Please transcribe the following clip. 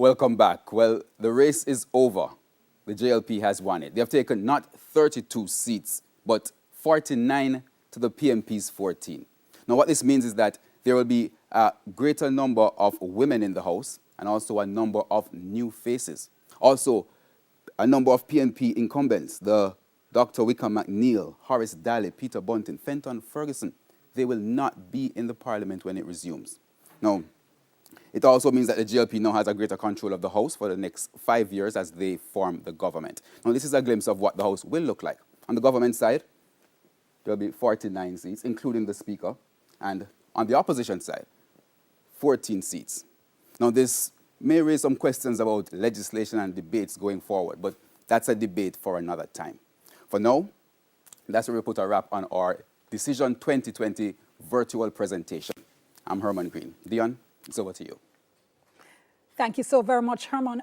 Welcome back. Well, the race is over. The JLP has won it. They have taken not 32 seats, but 49 to the PMP's 14. Now, what this means is that there will be a greater number of women in the House and also a number of new faces. Also, a number of PNP incumbents, the Dr. Wickham McNeil, Horace Daly, Peter Bunting, Fenton Ferguson, they will not be in the Parliament when it resumes. Now, it also means that the GLP now has a greater control of the House for the next 5 years as they form the government. Now, this is a glimpse of what the House will look like. On the government side, there will be 49 seats, including the Speaker, and on the opposition side, 14 seats. Now, this may raise some questions about legislation and debates going forward, but that's a debate for another time. For now, that's where we put a wrap on our Decision 2020 virtual presentation. I'm Herman Green. Dion, it's over to you. Thank you so very much, Herman.